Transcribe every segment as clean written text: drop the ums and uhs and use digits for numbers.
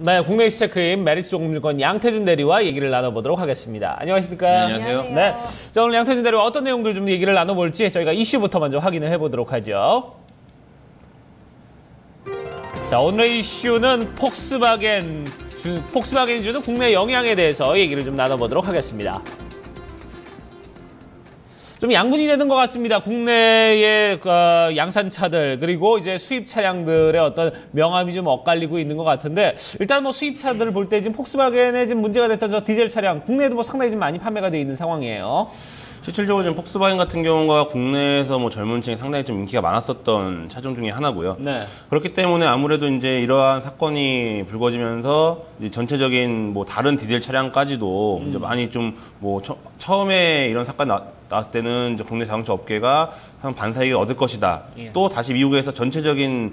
네, 국내 이슈 체크인 메리츠종합증권 양태준 대리와 얘기를 나눠보도록 하겠습니다. 안녕하십니까? 네, 안녕하세요. 네, 자, 오늘 양태준 대리와 어떤 내용들 좀 얘기를 나눠볼지 저희가 이슈부터 먼저 확인을 해보도록 하죠. 자, 오늘의 이슈는 폭스바겐이 주는 국내 영향에 대해서 얘기를 좀 나눠보도록 하겠습니다. 좀 양분이 되는 것 같습니다. 국내의 양산차들 그리고 이제 수입 차량들의 어떤 명암이 좀 엇갈리고 있는 것 같은데, 일단 뭐 수입차들을 볼 때 지금 폭스바겐에 지금 문제가 됐던 저 디젤 차량 국내에도 뭐 상당히 좀 많이 판매가 되어 있는 상황이에요. 실질적으로 지금 폭스바겐 같은 경우가 국내에서 뭐 젊은 층에 상당히 좀 인기가 많았었던 차종 중에 하나고요. 네. 그렇기 때문에 아무래도 이제 이러한 사건이 불거지면서 이제 전체적인 뭐 다른 디젤 차량까지도 이제 많이 좀 뭐 처음에 이런 사건이 나왔을 때는 이제 국내 자동차 업계가 한 반사이익을 얻을 것이다. 예. 또 다시 미국에서 전체적인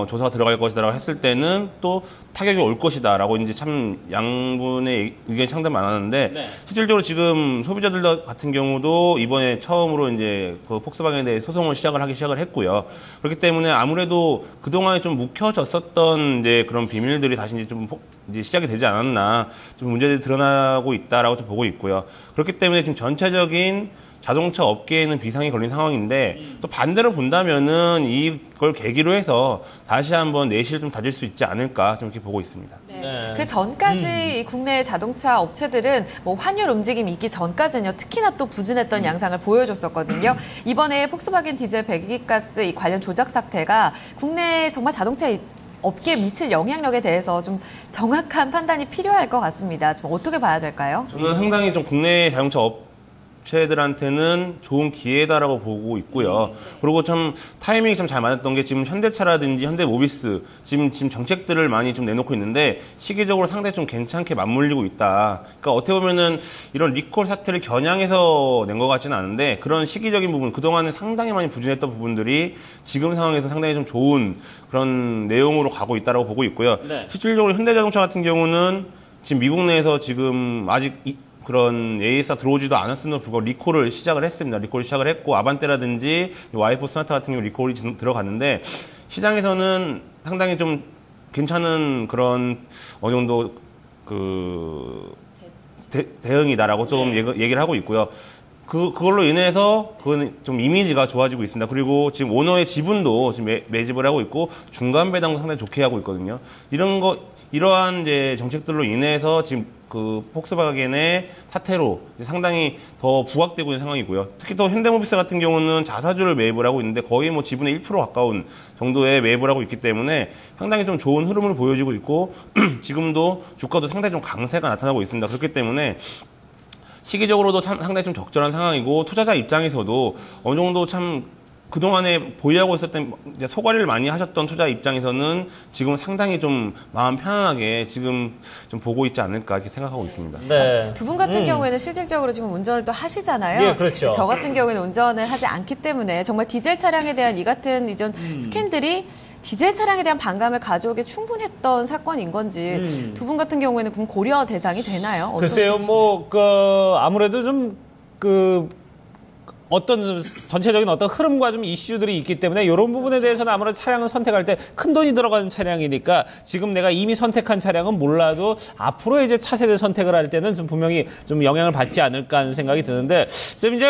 조사가 들어갈 것이다라고 했을 때는 또 타격이 올 것이다라고 이제 참 양분의 의견이 상당히 많았는데, 네. 실질적으로 지금 소비자들 같은 경우도 이번에 처음으로 이제 그 폭스바겐에 대해 소송을 시작을 했고요. 그렇기 때문에 아무래도 그동안에 좀 묵혀졌었던 이제 그런 비밀들이 다시 이제 좀 이제 시작이 되지 않았나, 좀 문제들이 드러나고 있다라고 좀 보고 있고요. 그렇기 때문에 지금 전체적인 자동차 업계에는 비상이 걸린 상황인데, 또 반대로 본다면은 이걸 계기로 해서 다시 한번 내실을 좀 다질 수 있지 않을까, 좀 이렇게 보고 있습니다. 네. 네. 그 전까지 이 국내 자동차 업체들은 뭐 환율 움직임이 있기 전까지는요, 특히나 또 부진했던 양상을 보여줬었거든요. 이번에 폭스바겐 디젤 배기가스 이 관련 조작 사태가 국내 정말 자동차 업계에 미칠 영향력에 대해서 좀 정확한 판단이 필요할 것 같습니다. 좀 어떻게 봐야 될까요? 저는 상당히 좀 국내 자동차 업체들한테는 좋은 기회다라고 보고 있고요. 그리고 참 타이밍이 참 잘 맞았던 게, 지금 현대차라든지 현대모비스 지금 정책들을 많이 좀 내놓고 있는데 시기적으로 상당히 좀 괜찮게 맞물리고 있다. 그러니까 어떻게 보면은 이런 리콜 사태를 겨냥해서 낸 것 같지는 않은데, 그런 시기적인 부분, 그동안에 상당히 많이 부진했던 부분들이 지금 상황에서 상당히 좀 좋은 그런 내용으로 가고 있다라고 보고 있고요. 네. 실질적으로 현대자동차 같은 경우는 지금 미국 내에서 지금 아직 그런 AS가 들어오지도 않았음에도 불구하고 리콜을 시작을 했습니다. 리콜을 시작을 했고, 아반떼라든지 와이퍼 소나타 같은 경우 리콜이 들어갔는데, 시장에서는 상당히 좀 괜찮은 그런 어느 정도 그 대응이다라고 좀 얘기를 하고 있고요. 그걸로 인해서 그건 좀 이미지가 좋아지고 있습니다. 그리고 지금 오너의 지분도 지금 매집을 하고 있고, 중간 배당도 상당히 좋게 하고 있거든요. 이러한 이제 정책들로 인해서 지금 그 폭스바겐의 사태로 상당히 더 부각되고 있는 상황이고요. 특히 또 현대모비스 같은 경우는 자사주를 매입을 하고 있는데 거의 뭐 지분의 1% 가까운 정도의 매입을 하고 있기 때문에 상당히 좀 좋은 흐름을 보여주고 있고, 지금도 주가도 상당히 좀 강세가 나타나고 있습니다. 그렇기 때문에 시기적으로도 상당히 좀 적절한 상황이고, 투자자 입장에서도 어느 정도 참 그동안에 보유하고 있었던, 이제 소가리를 많이 하셨던 투자 입장에서는 지금 상당히 좀 마음 편안하게 지금 좀 보고 있지 않을까, 이렇게 생각하고 있습니다. 네. 두 분 같은 경우에는 실질적으로 지금 운전을 또 하시잖아요. 예, 그렇죠. 저 같은 경우에는 운전을 하지 않기 때문에 정말 디젤 차량에 대한 이 같은 이전 스캔들이 디젤 차량에 대한 반감을 가져오기에 충분했던 사건인 건지, 두 분 같은 경우에는 그럼 고려 대상이 되나요? 글쎄요, 뭐 아무래도 좀 어떤 전체적인 어떤 흐름과 좀 이슈들이 있기 때문에 이런 부분에 대해서는 아무래도 차량을 선택할 때 큰 돈이 들어가는 차량이니까, 지금 내가 이미 선택한 차량은 몰라도 앞으로 이제 차세대 선택을 할 때는 좀 분명히 좀 영향을 받지 않을까 하는 생각이 드는데, 지금 이제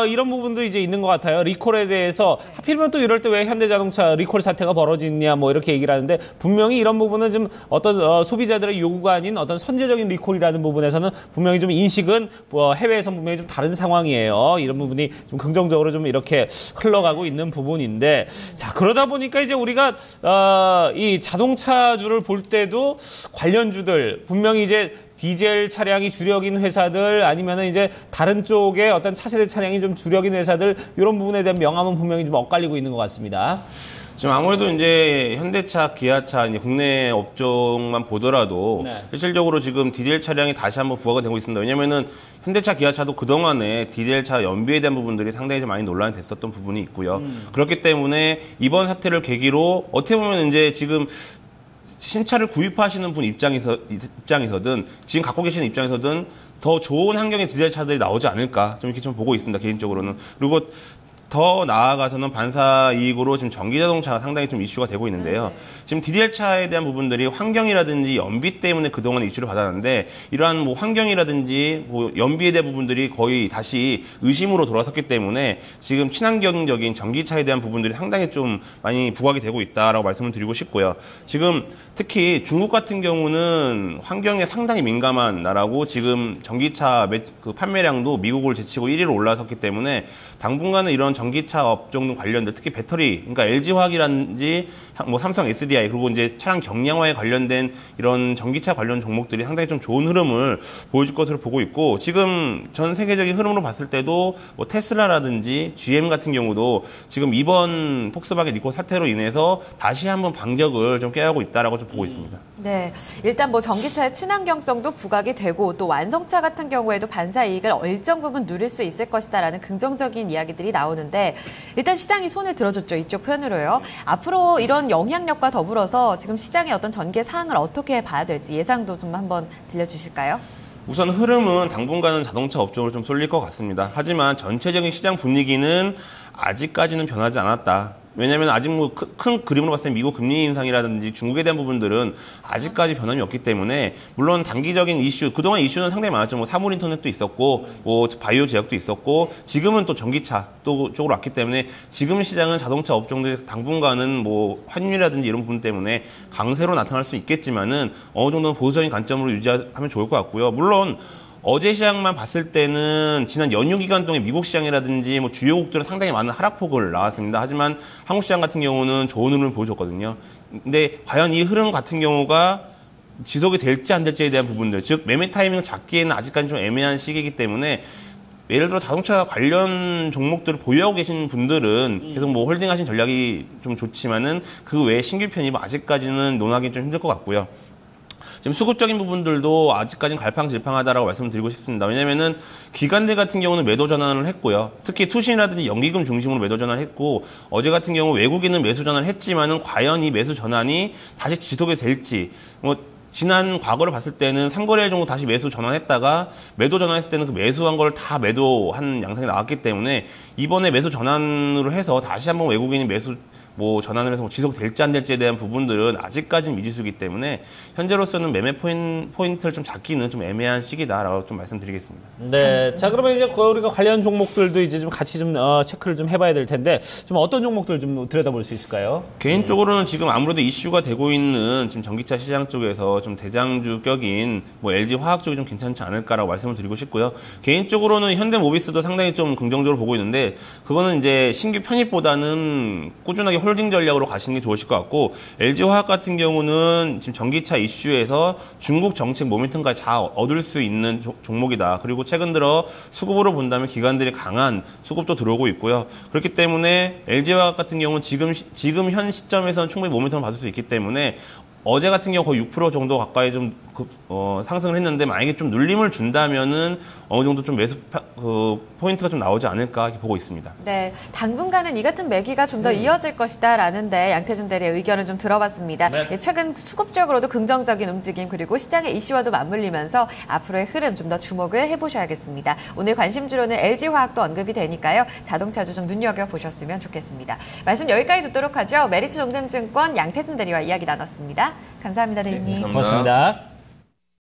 이런 부분도 이제 있는 것 같아요. 리콜에 대해서 하필이면 또 이럴 때 왜 현대자동차 리콜 사태가 벌어지냐 뭐 이렇게 얘기를 하는데, 분명히 이런 부분은 좀 어떤 소비자들의 요구가 아닌 어떤 선제적인 리콜이라는 부분에서는 분명히 좀 인식은 해외에서 분명히 좀 다른 상황이에요. 이런 부분이 좀 긍정적으로 좀 이렇게 흘러가고 있는 부분인데, 자, 그러다 보니까 이제 우리가 이 자동차주를 볼 때도 관련주들 분명히 이제 디젤 차량이 주력인 회사들, 아니면은 이제 다른 쪽에 어떤 차세대 차량이 좀 주력인 회사들, 이런 부분에 대한 명암은 분명히 좀 엇갈리고 있는 것 같습니다. 지금 아무래도 이제 현대차, 기아차, 이제 국내 업종만 보더라도 네. 실질적으로 지금 디젤 차량이 다시 한번 부각이 되고 있습니다. 왜냐면은 현대차, 기아차도 그동안에 디젤차 연비에 대한 부분들이 상당히 좀 많이 논란이 됐었던 부분이 있고요. 그렇기 때문에 이번 사태를 계기로 어떻게 보면 이제 지금 신차를 구입하시는 분 입장에서든 지금 갖고 계시는 입장에서든 더 좋은 환경의 디젤 차들이 나오지 않을까, 좀 이렇게 좀 보고 있습니다, 개인적으로는. 그리고 더 나아가서는 반사 이익으로 지금 전기 자동차가 상당히 좀 이슈가 되고 있는데요. 지금 디젤차에 대한 부분들이 환경이라든지 연비 때문에 그동안 이슈를 받았는데 이러한 뭐 환경이라든지 뭐 연비에 대한 부분들이 거의 다시 의심으로 돌아섰기 때문에 지금 친환경적인 전기차에 대한 부분들이 상당히 좀 많이 부각이 되고 있다라고 말씀을 드리고 싶고요. 지금 특히 중국 같은 경우는 환경에 상당히 민감한 나라고 지금 전기차 그 판매량도 미국을 제치고 1위로 올라섰기 때문에 당분간은 이런 전기차 업종 관련된 특히 배터리, 그러니까 LG화학이라든지 뭐 삼성 SDI 그리고 이제 차량 경량화에 관련된 이런 전기차 관련 종목들이 상당히 좀 좋은 흐름을 보여줄 것으로 보고 있고 지금 전 세계적인 흐름으로 봤을 때도 뭐 테슬라라든지 GM 같은 경우도 지금 이번 폭스바겐 리콜 사태로 인해서 다시 한번 반격을 좀 꾀하고 있다라고 좀 보고 있습니다. 네, 일단 뭐 전기차의 친환경성도 부각이 되고 또 완성차 같은 경우에도 반사 이익을 일정 부분 누릴 수 있을 것이다라는 긍정적인 이야기들이 나오는데 일단 시장이 손을 들어줬죠. 이쪽 편으로요. 앞으로 이런 영향력과 더불어서 지금 시장의 어떤 전개 사항을 어떻게 봐야 될지 예상도 좀 한번 들려주실까요? 우선 흐름은 당분간은 자동차 업종으로 좀 쏠릴 것 같습니다. 하지만 전체적인 시장 분위기는 아직까지는 변하지 않았다. 왜냐하면 아직 뭐 큰 그림으로 봤을 때 미국 금리 인상이라든지 중국에 대한 부분들은 아직까지 변함이 없기 때문에 물론 단기적인 이슈, 그동안 이슈는 상당히 많았죠. 뭐 사물 인터넷도 있었고, 뭐 바이오 제약도 있었고, 지금은 또 전기차 쪽으로 왔기 때문에 지금 시장은 자동차 업종들 당분간은 뭐 환율이라든지 이런 부분 때문에 강세로 나타날 수 있겠지만은 어느 정도는 보수적인 관점으로 유지하면 좋을 것 같고요. 물론 어제 시장만 봤을 때는 지난 연휴 기간 동안 미국 시장이라든지 뭐 주요국들은 상당히 많은 하락폭을 나왔습니다. 하지만 한국 시장 같은 경우는 좋은 흐름을 보여줬거든요. 근데 과연 이 흐름 같은 경우가 지속이 될지 안 될지에 대한 부분들, 즉 매매 타이밍을 잡기에는 아직까지 좀 애매한 시기이기 때문에 예를 들어 자동차 관련 종목들을 보유하고 계신 분들은 계속 뭐 홀딩하신 전략이 좀 좋지만은 그 외에 신규 편입은 아직까지는 논하기 좀 힘들 것 같고요. 지금 수급적인 부분들도 아직까지는 갈팡질팡하다라고 말씀을 드리고 싶습니다. 왜냐면은 기관들 같은 경우는 매도 전환을 했고요. 특히 투신이라든지 연기금 중심으로 매도 전환을 했고 어제 같은 경우 외국인은 매수 전환을 했지만은 과연 이 매수 전환이 다시 지속이 될지 뭐 지난 과거를 봤을 때는 3거래일 정도 다시 매수 전환했다가 매도 전환했을 때는 그 매수한 걸 다 매도한 양상이 나왔기 때문에 이번에 매수 전환으로 해서 다시 한번 외국인이 매수 뭐 전환을 해서 지속될지 안 될지에 대한 부분들은 아직까지는 미지수이기 때문에 현재로서는 매매 포인트를 좀 잡기는 좀 애매한 시기다라고 좀 말씀드리겠습니다. 네, 자 그러면 이제 우리가 관련 종목들도 이제 좀 같이 좀 체크를 좀 해봐야 될 텐데 좀 어떤 종목들 좀 들여다볼 수 있을까요? 개인적으로는 지금 아무래도 이슈가 되고 있는 지금 전기차 시장 쪽에서 좀 대장주 격인 뭐 LG 화학 쪽이 좀 괜찮지 않을까라고 말씀을 드리고 싶고요. 개인적으로는 현대모비스도 상당히 좀 긍정적으로 보고 있는데 그거는 이제 신규 편입보다는 꾸준하게 홀딩 전략으로 가시는 게 좋으실 것 같고 LG화학 같은 경우는 지금 전기차 이슈에서 중국 정책 모멘텀까지 다 얻을 수 있는 종목이다. 그리고 최근 들어 수급으로 본다면 기관들이 강한 수급도 들어오고 있고요. 그렇기 때문에 LG화학 같은 경우는 지금 현 시점에서는 충분히 모멘텀을 받을 수 있기 때문에 어제 같은 경우 거의 6% 정도 가까이 좀 상승을 했는데 만약에 좀 눌림을 준다면은 어느 정도 좀 매수 포인트가 좀 나오지 않을까 이렇게 보고 있습니다. 네, 당분간은 이 같은 매기가 좀 더 이어질 것이다라는데 양태준 대리의 의견을 좀 들어봤습니다. 네. 예, 최근 수급적으로도 긍정적인 움직임 그리고 시장의 이슈와도 맞물리면서 앞으로의 흐름 좀 더 주목을 해보셔야겠습니다. 오늘 관심주로는 LG화학도 언급이 되니까요. 자동차주 좀 눈여겨보셨으면 좋겠습니다. 말씀 여기까지 듣도록 하죠. 메리츠 정금증권 양태준 대리와 이야기 나눴습니다. 감사합니다, 대리님. 네, 고맙습니다.